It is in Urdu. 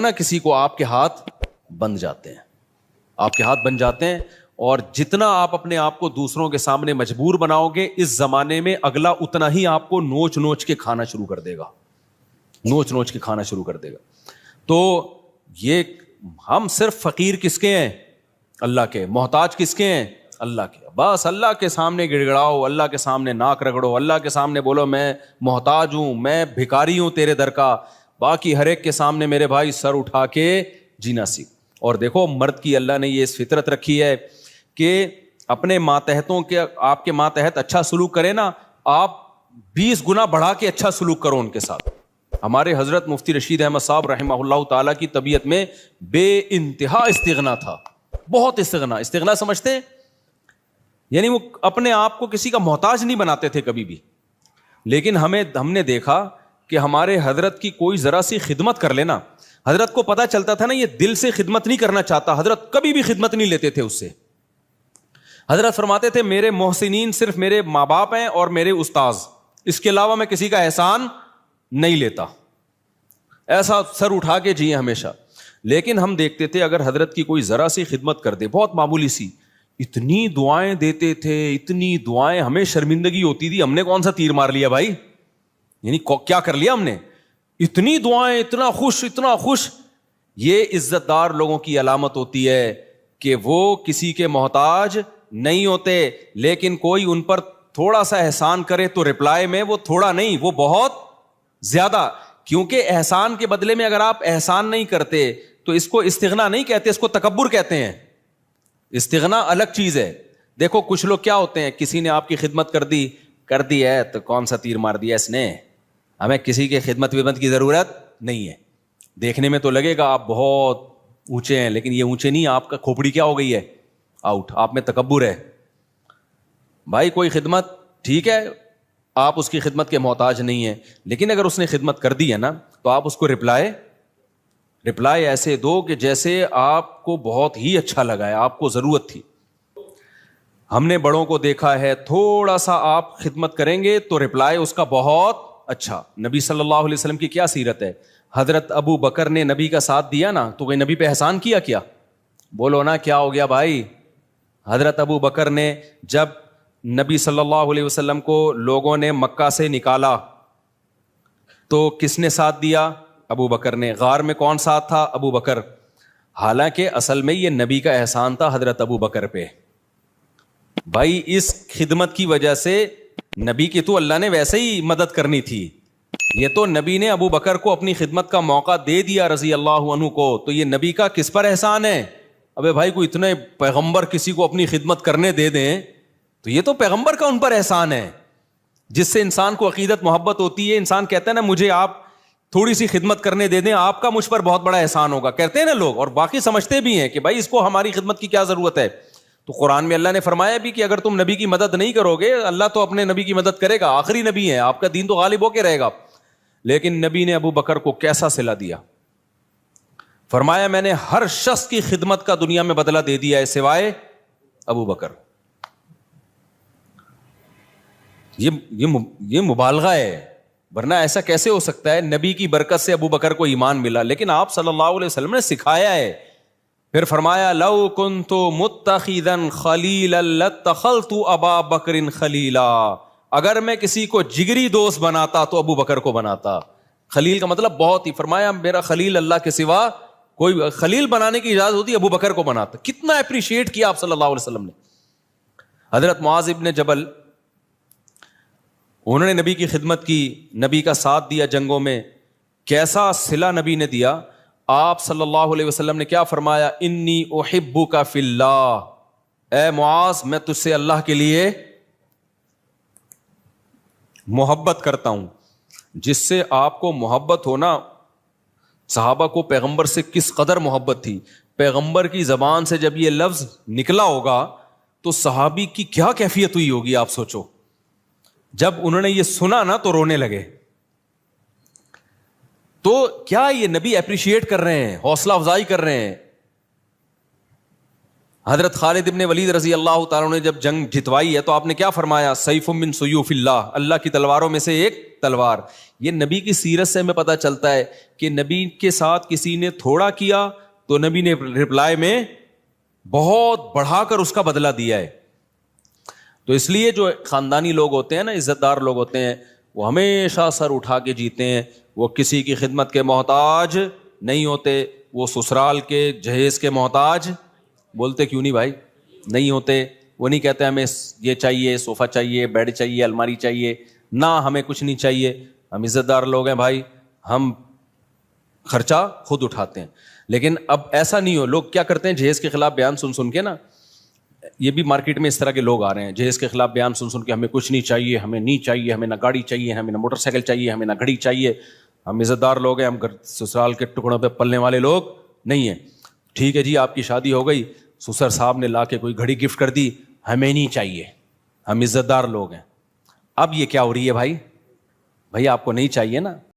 نا کسی کو آپ کے ہاتھ بن جاتے ہیں، آپ کے ہاتھ بن جاتے ہیں، اور جتنا آپ اپنے آپ کو دوسروں کے سامنے مجبور بناؤ گے اس زمانے میں اگلا اتنا ہی آپ کو نوچ نوچ کے کھانا شروع کر دے گا، نوچ نوچ کے کھانا شروع کر دے گا۔ تو یہ ہم صرف فقیر کس کے ہیں؟ اللہ کے۔ محتاج کس کے ہیں؟ اللہ کے۔ بس اللہ کے سامنے گڑ گڑاؤ، اللہ کے سامنے ناک رگڑو، اللہ کے سامنے بولو میں محتاج ہوں، میں بھکاری ہوں تیرے در کا، باقی ہر ایک کے سامنے میرے بھائی سر اٹھا کے جینا سیکھ۔ اور دیکھو مرد کی اللہ نے یہ اس فطرت رکھی ہے کہ اپنے ماتحتوں کے، آپ کے ماتحت اچھا سلوک کرے نا، آپ 20 گنا بڑھا کے اچھا سلوک کرو ان کے ساتھ۔ ہمارے حضرت مفتی رشید احمد صاحب رحمہ اللہ تعالیٰ کی طبیعت میں بے انتہا استغنا تھا، بہت استغنا۔ استغنا سمجھتے ہیں؟ یعنی وہ اپنے آپ کو کسی کا محتاج نہیں بناتے تھے کبھی بھی، لیکن ہم نے دیکھا کہ ہمارے حضرت کی کوئی ذرا سی خدمت کر لینا، حضرت کو پتا چلتا تھا نا یہ دل سے خدمت نہیں کرنا چاہتا، حضرت کبھی بھی خدمت نہیں لیتے تھے اس سے۔ حضرت فرماتے تھے میرے محسنین صرف میرے ماں باپ ہیں اور میرے استاذ، اس کے علاوہ میں کسی کا احسان نہیں لیتا، ایسا سر اٹھا کے جیے ہمیشہ۔ لیکن ہم دیکھتے تھے اگر حضرت کی کوئی ذرا سی خدمت کر دے، بہت معمولی سی، اتنی دعائیں دیتے تھے، اتنی دعائیں، ہمیں شرمندگی ہوتی تھی، ہم نے کون سا تیر مار لیا بھائی، یعنی کیا کر لیا ہم نے، اتنی دعائیں، اتنا خوش، اتنا خوش۔ یہ عزت دار لوگوں کی علامت ہوتی ہے کہ وہ کسی کے محتاج نہیں ہوتے، لیکن کوئی ان پر تھوڑا سا احسان کرے تو رپلائی میں وہ تھوڑا نہیں، وہ بہت زیادہ، کیونکہ احسان کے بدلے میں اگر آپ احسان نہیں کرتے تو اس کو استغنا نہیں کہتے، اس کو تکبر کہتے ہیں۔ استغنا الگ چیز ہے۔ دیکھو کچھ لوگ کیا ہوتے ہیں، کسی نے آپ کی خدمت کر دی ہے تو کون سا تیر مار دیا اس نے، ہمیں کسی کے خدمت کی ضرورت نہیں ہے۔ دیکھنے میں تو لگے گا آپ بہت اونچے ہیں، لیکن یہ اونچے نہیں، آپ کا کھوپڑی کیا ہو گئی ہے، آؤٹ، آپ میں تکبر ہے۔ بھائی کوئی خدمت ٹھیک ہے، آپ اس کی خدمت کے محتاج نہیں ہیں، لیکن اگر اس نے خدمت کر دی ہے نا تو آپ اس کو رپلائی ایسے دو کہ جیسے آپ کو بہت ہی اچھا لگا ہے، آپ کو ضرورت تھی۔ ہم نے بڑوں کو دیکھا ہے تھوڑا سا آپ خدمت کریں گے تو رپلائی اس کا بہت اچھا۔ نبی صلی اللہ علیہ وسلم کی کیا سیرت ہے، حضرت ابو بکر نے نبی کا ساتھ دیا نا تو کوئی نبی پہ احسان کیا؟ بولو نا کیا ہو گیا بھائی۔ حضرت ابو بکر نے جب نبی صلی اللہ علیہ وسلم کو لوگوں نے مکہ سے نکالا تو کس نے ساتھ دیا؟ ابو بکر نے۔ غار میں کون ساتھ تھا؟ ابو بکر۔ حالانکہ اصل میں یہ نبی کا احسان تھا حضرت ابو بکر پہ۔ بھائی اس خدمت کی وجہ سے نبی کی تو اللہ نے ویسے ہی مدد کرنی تھی، یہ تو نبی نے ابو بکر کو اپنی خدمت کا موقع دے دیا رضی اللہ عنہ کو، تو یہ نبی کا کس پر احسان ہے؟ ابے بھائی کوئی اتنے پیغمبر کسی کو اپنی خدمت کرنے دے دیں تو یہ تو پیغمبر کا ان پر احسان ہے، جس سے انسان کو عقیدت محبت ہوتی ہے۔ انسان کہتا ہے نا مجھے آپ تھوڑی سی خدمت کرنے دے دیں، آپ کا مجھ پر بہت بڑا احسان ہوگا، کہتے ہیں نا لوگ، اور باقی سمجھتے بھی ہیں کہ بھائی اس کو ہماری خدمت کی کیا ضرورت ہے۔ تو قرآن میں اللہ نے فرمایا بھی کہ اگر تم نبی کی مدد نہیں کرو گے اللہ تو اپنے نبی کی مدد کرے گا، آخری نبی ہے، آپ کا دین تو غالب ہو کے رہے گا۔ لیکن نبی نے ابو بکر کو کیسا صلہ دیا، فرمایا میں نے ہر شخص کی خدمت کا دنیا میں بدلہ دے دیا ہے سوائے ابو بکر۔ یہ مبالغہ ہے، ورنہ ایسا کیسے ہو سکتا ہے؟ نبی کی برکت سے ابو بکر کو ایمان ملا، لیکن آپ صلی اللہ علیہ وسلم نے سکھایا ہے۔ پھر فرمایا لو کنت متخذا خلیلا لاتخذت ابا بکر خلیلا، اگر میں کسی کو جگری دوست بناتا تو ابو بکر کو بناتا۔ خلیل کا مطلب بہت ہی، فرمایا میرا خلیل اللہ کے سوا کوئی، خلیل بنانے کی اجازت ہوتی ابو بکر کو بناتا۔ کتنا اپریشیٹ کیا آپ صلی اللہ علیہ وسلم نے۔ حضرت معاذ ابن جبل، انہوں نے نبی کی خدمت کی، نبی کا ساتھ دیا جنگوں میں، کیسا صلہ نبی نے دیا۔ آپ صلی اللہ علیہ وسلم نے کیا فرمایا؟ انی احبک فی اللہ، اے معاذ میں تجھ سے اللہ کے لیے محبت کرتا ہوں۔ جس سے آپ کو محبت ہونا، صحابہ کو پیغمبر سے کس قدر محبت تھی، پیغمبر کی زبان سے جب یہ لفظ نکلا ہوگا تو صحابی کی کیا کیفیت ہوئی ہوگی آپ سوچو۔ جب انہوں نے یہ سنا نا تو رونے لگے۔ تو کیا یہ نبی اپریشیٹ کر رہے ہیں، حوصلہ افزائی کر رہے ہیں۔ حضرت خالد ابن ولید رضی اللہ تعالیٰ نے جب جنگ جتوائی ہے تو آپ نے کیا فرمایا؟ سیف من سیوف اللہ، اللہ کی تلواروں میں سے ایک تلوار. یہ نبی کی سیرت سے ہمیں پتہ چلتا ہے کہ نبی کے ساتھ کسی نے تھوڑا کیا تو نبی نے رپلائی میں بہت بڑھا کر اس کا بدلہ دیا ہے. تو اس لیے جو خاندانی لوگ ہوتے ہیں نا، عزت دار لوگ ہوتے ہیں، وہ ہمیشہ سر اٹھا کے جیتے ہیں. وہ کسی کی خدمت کے محتاج نہیں ہوتے. وہ سسرال کے جہیز کے محتاج، بولتے کیوں نہیں بھائی، نہیں ہوتے. وہ نہیں کہتے ہمیں یہ چاہیے، صوفہ چاہیے، بیڈ چاہیے، الماری چاہیے، نہ ہمیں کچھ نہیں چاہیے. ہم عزت دار لوگ ہیں بھائی، ہم خرچہ خود اٹھاتے ہیں. لیکن اب ایسا نہیں ہو. لوگ کیا کرتے ہیں، جہیز کے خلاف بیان سن سن کے نا، یہ بھی مارکیٹ میں اس طرح کے لوگ آ رہے ہیں، جہیز کے خلاف بیان سن سن کے ہمیں کچھ نہیں چاہیے، ہمیں نہیں چاہیے، ہمیں نہ گاڑی چاہیے، ہمیں نہ موٹر سائیکل چاہیے، ہمیں نہ گھڑی چاہیے. ہم عزت دار لوگ ہیں، ہم سسرال کے ٹکڑوں پہ پلنے والے لوگ نہیں ہیں. ٹھیک ہے جی، آپ کی شادی ہو گئی، سسر صاحب نے لا کے کوئی گھڑی گفٹ کر دی، ہمیں نہیں چاہیے، ہم عزت دار لوگ ہیں. اب یہ کیا ہو رہی ہے بھائی؟ بھائی آپ کو نہیں چاہیے نا،